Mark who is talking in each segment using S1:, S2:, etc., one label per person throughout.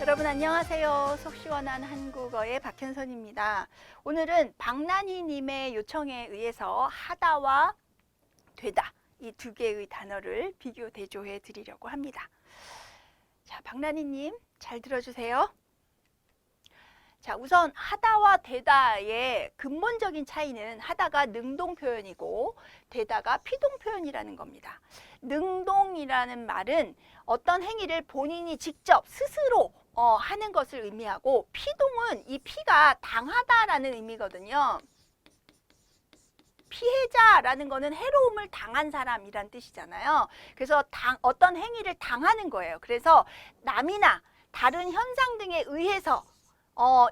S1: 여러분 안녕하세요. 속 시원한 한국어의 박현선입니다. 오늘은 박난희님의 요청에 의해서 하다와 되다 이 두 개의 단어를 비교 대조해 드리려고 합니다. 자, 박난희님 잘 들어주세요. 자, 우선 하다와 되다의 근본적인 차이는 하다가 능동 표현이고 되다가 피동 표현이라는 겁니다. 능동이라는 말은 어떤 행위를 본인이 직접 스스로 하는 것을 의미하고, 피동은 이 피가 당하다라는 의미거든요. 피해자라는 거는 해로움을 당한 사람이란 뜻이잖아요. 그래서 어떤 행위를 당하는 거예요. 그래서 남이나 다른 현상 등에 의해서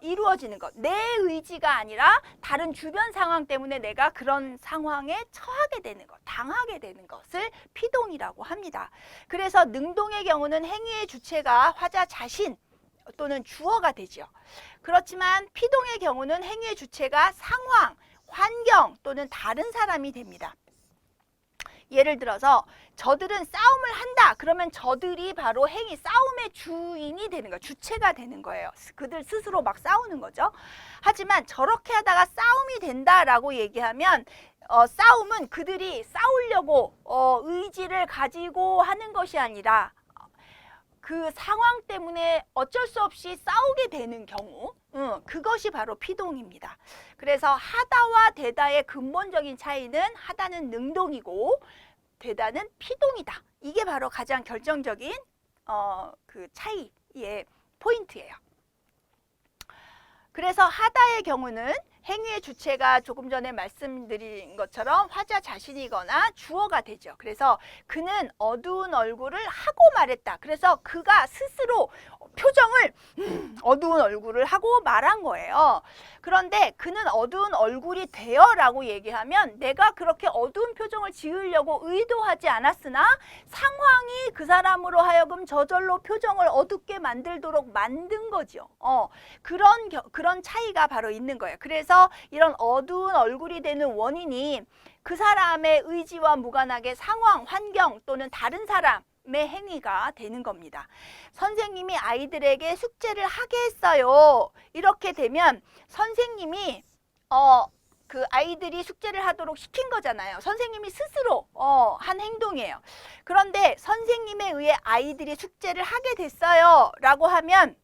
S1: 이루어지는 것. 내 의지가 아니라 다른 주변 상황 때문에 내가 그런 상황에 처하게 되는 것, 당하게 되는 것을 피동이라고 합니다. 그래서 능동의 경우는 행위의 주체가 화자 자신 또는 주어가 되죠. 그렇지만 피동의 경우는 행위의 주체가 상황, 환경 또는 다른 사람이 됩니다. 예를 들어서 저들은 싸움을 한다. 그러면 저들이 바로 싸움의 주인이 되는 거예요. 주체가 되는 거예요. 그들 스스로 막 싸우는 거죠. 하지만 저렇게 하다가 싸움이 된다라고 얘기하면 싸움은 그들이 싸우려고 의지를 가지고 하는 것이 아니라 그 상황 때문에 어쩔 수 없이 싸우게 되는 경우, 그것이 바로 피동입니다. 그래서 하다와 되다의 근본적인 차이는 하다는 능동이고 되다는 피동이다. 이게 바로 가장 결정적인 그 차이의 포인트예요. 그래서 하다의 경우는 행위의 주체가 조금 전에 말씀드린 것처럼 화자 자신이거나 주어가 되죠. 그래서 그는 어두운 얼굴을 하고 말했다. 그래서 그가 스스로 표정을 어두운 얼굴을 하고 말한 거예요. 그런데 그는 어두운 얼굴이 되어 라고 얘기하면 내가 그렇게 어두운 표정을 지으려고 의도하지 않았으나 상황이 그 사람으로 하여금 저절로 표정을 어둡게 만들도록 만든 거죠. 그런 차이가 바로 있는 거예요. 그래서 이런 어두운 얼굴이 되는 원인이 그 사람의 의지와 무관하게 상황, 환경 또는 다른 사람의 행위가 되는 겁니다. 선생님이 아이들에게 숙제를 하게 했어요. 이렇게 되면 선생님이 그 아이들이 숙제를 하도록 시킨 거잖아요. 선생님이 스스로 한 행동이에요. 그런데 선생님에 의해 아이들이 숙제를 하게 됐어요 라고 하면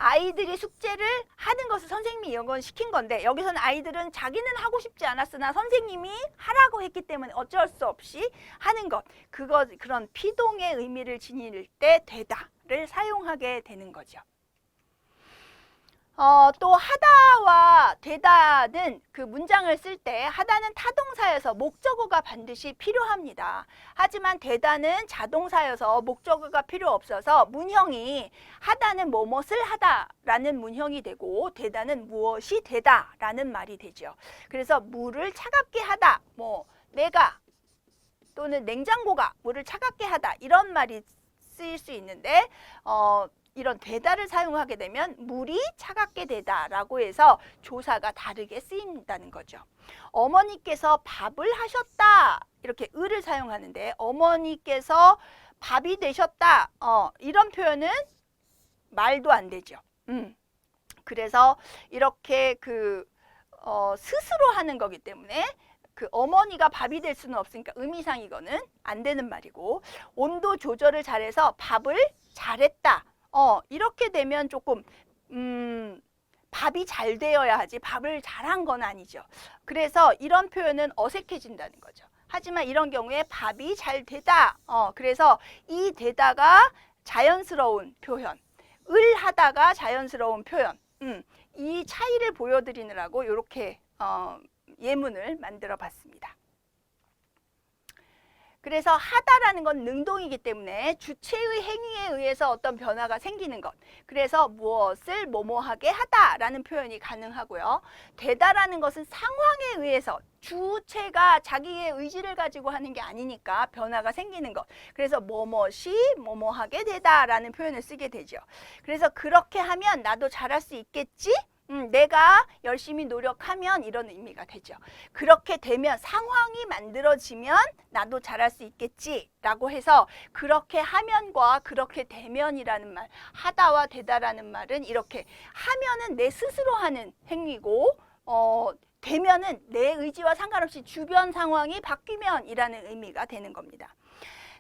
S1: 아이들이 숙제를 하는 것을 선생님이 이런 건 시킨 건데, 여기서는 아이들은 자기는 하고 싶지 않았으나 선생님이 하라고 했기 때문에 어쩔 수 없이 하는 것. 그런 피동의 의미를 지닐 때 되다를 사용하게 되는 거죠. 또 하다와 되다는 그 문장을 쓸 때 하다는 타동사여서 목적어가 반드시 필요합니다. 하지만 되다는 자동사여서 목적어가 필요 없어서 문형이 하다는 무엇을 하다라는 문형이 되고 되다는 무엇이 되다라는 말이 되죠. 그래서 물을 차갑게 하다, 내가 또는 냉장고가 물을 차갑게 하다 이런 말이 쓰일 수 있는데 이런 되다를 사용하게 되면 물이 차갑게 되다라고 해서 조사가 다르게 쓰인다는 거죠. 어머니께서 밥을 하셨다 이렇게 을을 사용하는데 어머니께서 밥이 되셨다 이런 표현은 말도 안 되죠. 그래서 이렇게 스스로 하는 거기 때문에 그 어머니가 밥이 될 수는 없으니까 의미상 이거는 안 되는 말이고, 온도 조절을 잘해서 밥을 잘했다. 이렇게 되면 조금 밥이 잘 되어야 하지 밥을 잘한 건 아니죠. 그래서 이런 표현은 어색해진다는 거죠. 하지만 이런 경우에 밥이 잘 되다. 그래서 이 되다가 자연스러운 표현, 을 하다가 자연스러운 표현. 이 차이를 보여드리느라고 이렇게 예문을 만들어 봤습니다. 그래서 하다라는 건 능동이기 때문에 주체의 행위에 의해서 어떤 변화가 생기는 것. 그래서 무엇을 뭐뭐하게 하다라는 표현이 가능하고요. 되다라는 것은 상황에 의해서 주체가 자기의 의지를 가지고 하는 게 아니니까 변화가 생기는 것. 그래서 뭐뭐시 뭐뭐하게 되다라는 표현을 쓰게 되죠. 그래서 그렇게 하면 나도 잘할 수 있겠지? 내가 열심히 노력하면 이런 의미가 되죠. 그렇게 되면 상황이 만들어지면 나도 잘할 수 있겠지라고 해서 그렇게 하면과 그렇게 되면이라는 말, 하다와 되다라는 말은 이렇게 하면은 내 스스로 하는 행위고 되면은 내 의지와 상관없이 주변 상황이 바뀌면이라는 의미가 되는 겁니다.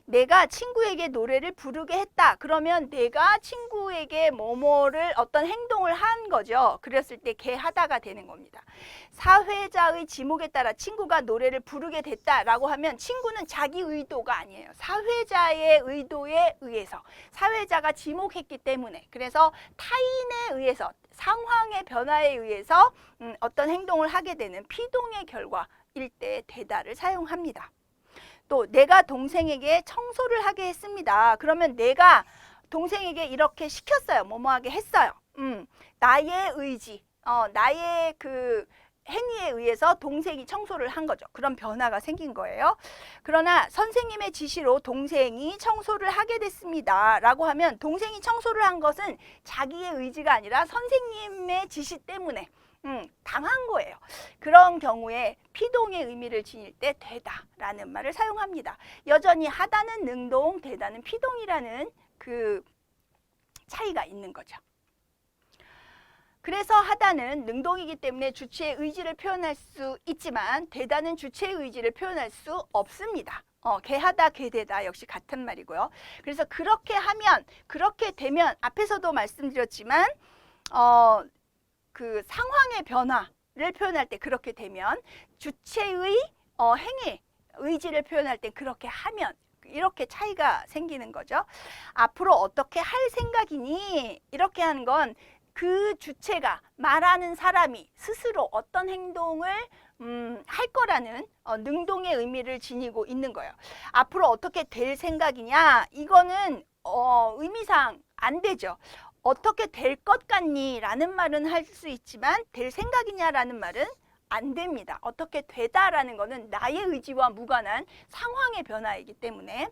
S1: 내가 친구에게 노래를 부르게 했다. 그러면 내가 친구에게 뭐뭐를 어떤 행동을 한 거죠. 그랬을 때 걔 하다가 되는 겁니다. 사회자의 지목에 따라 친구가 노래를 부르게 됐다라고 하면 친구는 자기 의도가 아니에요. 사회자의 의도에 의해서 사회자가 지목했기 때문에 그래서 타인에 의해서 상황의 변화에 의해서 어떤 행동을 하게 되는 피동의 결과일 때 되다를 사용합니다. 또 내가 동생에게 청소를 하게 했습니다. 그러면 내가 동생에게 이렇게 시켰어요. 뭐뭐하게 했어요. 나의 의지, 나의 그 행위에 의해서 동생이 청소를 한 거죠. 그런 변화가 생긴 거예요. 그러나 선생님의 지시로 동생이 청소를 하게 됐습니다. 라고 하면 동생이 청소를 한 것은 자기의 의지가 아니라 선생님의 지시 때문에 당한 거예요. 그런 경우에 피동의 의미를 지닐 때 되다라는 말을 사용합니다. 여전히 하다는 능동, 되다는 피동이라는 그 차이가 있는 거죠. 그래서 하다는 능동이기 때문에 주체의 의지를 표현할 수 있지만 되다는 주체의 의지를 표현할 수 없습니다. 개하다, 개되다 역시 같은 말이고요. 그래서 그렇게 하면, 그렇게 되면 앞에서도 말씀드렸지만 그 상황의 변화를 표현할 때 그렇게 되면 주체의 행위, 의지를 표현할 때 그렇게 하면 이렇게 차이가 생기는 거죠. 앞으로 어떻게 할 생각이니? 이렇게 하는 건 그 주체가 말하는 사람이 스스로 어떤 행동을 할 거라는 능동의 의미를 지니고 있는 거예요. 앞으로 어떻게 될 생각이냐? 이거는 의미상 안 되죠. 어떻게 될 것 같니? 라는 말은 할 수 있지만 될 생각이냐라는 말은 안 됩니다. 어떻게 되다라는 거는 나의 의지와 무관한 상황의 변화이기 때문에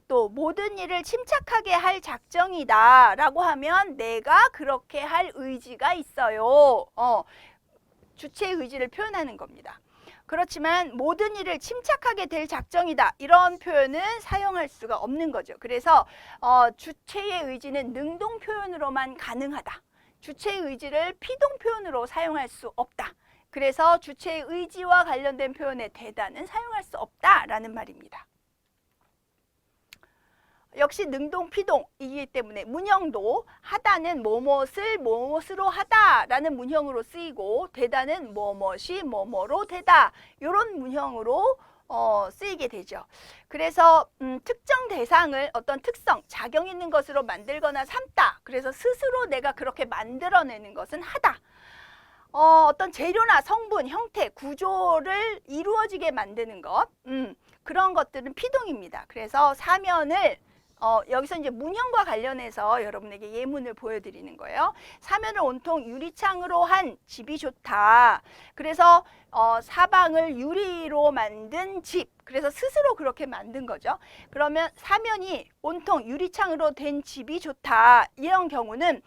S1: 또 모든 일을 침착하게 할 작정이다 라고 하면 내가 그렇게 할 의지가 있어요. 주체의 의지를 표현하는 겁니다. 그렇지만 모든 일을 침착하게 될 작정이다. 이런 표현은 사용할 수가 없는 거죠. 그래서 주체의 의지는 능동 표현으로만 가능하다. 주체의 의지를 피동 표현으로 사용할 수 없다. 그래서 주체의 의지와 관련된 표현의 되다는 사용할 수 없다라는 말입니다. 역시 능동, 피동이기 때문에 문형도 하다는 뭐뭇으로 하다라는 문형으로 쓰이고 되다는 뭐뭇이 뭐뭐로 되다 이런 문형으로 쓰이게 되죠. 그래서 특정 대상을 어떤 특성, 작용 있는 것으로 만들거나 삼다. 그래서 스스로 내가 그렇게 만들어내는 것은 하다. 어떤 재료나 성분, 형태, 구조를 이루어지게 만드는 것 그런 것들은 피동입니다. 그래서 사면을 여기서 이제 문형과 관련해서 여러분에게 예문을 보여드리는 거예요. 사면을 온통 유리창으로 한 집이 좋다. 그래서 사방을 유리로 만든 집. 그래서 스스로 그렇게 만든 거죠. 그러면 사면이 온통 유리창으로 된 집이 좋다. 이런 경우는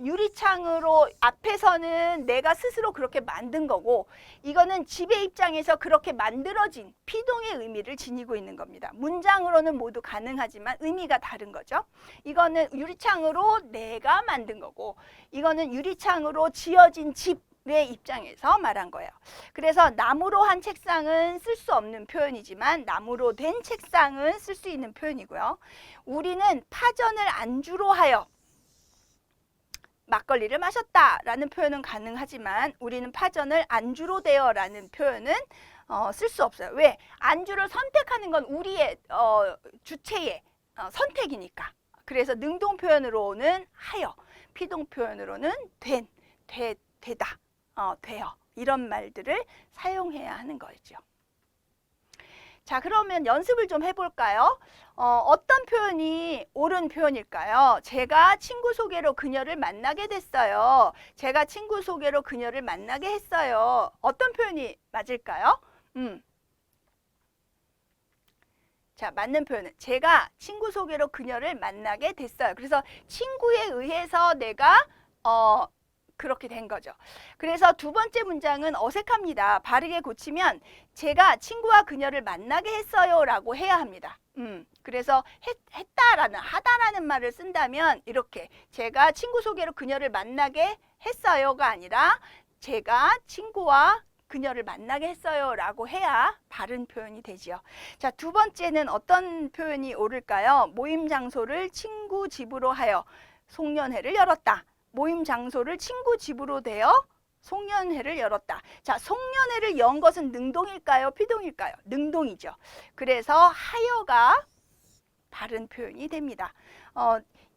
S1: 유리창으로 앞에서는 내가 스스로 그렇게 만든 거고 이거는 집의 입장에서 그렇게 만들어진 피동의 의미를 지니고 있는 겁니다. 문장으로는 모두 가능하지만 의미가 다른 거죠. 이거는 유리창으로 내가 만든 거고 이거는 유리창으로 지어진 집의 입장에서 말한 거예요. 그래서 나무로 한 책상은 쓸 수 없는 표현이지만 나무로 된 책상은 쓸 수 있는 표현이고요. 우리는 파전을 안주로 하여 막걸리를 마셨다라는 표현은 가능하지만 우리는 파전을 안주로 되어라는 표현은 쓸 수 없어요. 왜? 안주를 선택하는 건 우리의 주체의 선택이니까. 그래서 능동 표현으로는 하여, 피동 표현으로는 되다, 되어 이런 말들을 사용해야 하는 거죠. 자, 그러면 연습을 좀 해볼까요? 어떤 표현이 옳은 표현일까요? 제가 친구 소개로 그녀를 만나게 됐어요. 제가 친구 소개로 그녀를 만나게 했어요. 어떤 표현이 맞을까요? 자, 맞는 표현은 제가 친구 소개로 그녀를 만나게 됐어요. 그래서 친구에 의해서 내가 그렇게 된 거죠. 그래서 두 번째 문장은 어색합니다. 바르게 고치면 제가 친구와 그녀를 만나게 했어요 라고 해야 합니다. 그래서 했다라는, 하다라는 말을 쓴다면 이렇게 제가 친구 소개로 그녀를 만나게 했어요가 아니라 제가 친구와 그녀를 만나게 했어요 라고 해야 바른 표현이 되지요. 자, 두 번째는 어떤 표현이 옳을까요? 모임 장소를 친구 집으로 하여 송년회를 열었다. 모임 장소를 친구 집으로 대여 송년회를 열었다. 자, 송년회를 연 것은 능동일까요? 피동일까요? 능동이죠. 그래서 하여가 바른 표현이 됩니다.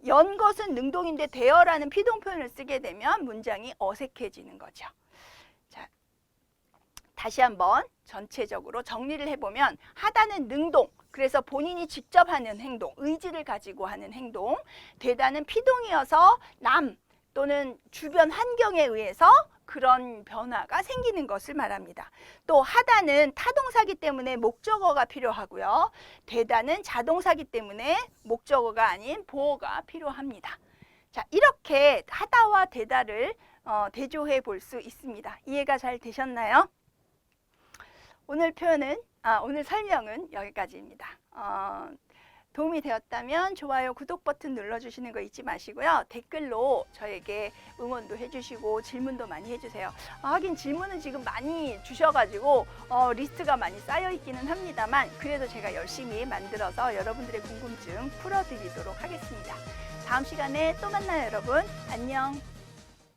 S1: 연 것은 능동인데 대여라는 피동 표현을 쓰게 되면 문장이 어색해지는 거죠. 자, 다시 한번 전체적으로 정리를 해보면 하다는 능동, 그래서 본인이 직접 하는 행동, 의지를 가지고 하는 행동, 되다는 피동이어서 남 또는 주변 환경에 의해서 그런 변화가 생기는 것을 말합니다. 또 하다는 타동사기 때문에 목적어가 필요하고요. 되다는 자동사기 때문에 목적어가 아닌 보어가 필요합니다. 자, 이렇게 하다와 되다를 대조해 볼 수 있습니다. 이해가 잘 되셨나요? 오늘 설명은 여기까지입니다. 도움이 되었다면 좋아요, 구독 버튼 눌러주시는 거 잊지 마시고요. 댓글로 저에게 응원도 해주시고 질문도 많이 해주세요. 하긴 질문은 지금 많이 주셔가지고 리스트가 많이 쌓여 있기는 합니다만 그래도 제가 열심히 만들어서 여러분들의 궁금증 풀어드리도록 하겠습니다. 다음 시간에 또 만나요, 여러분. 안녕.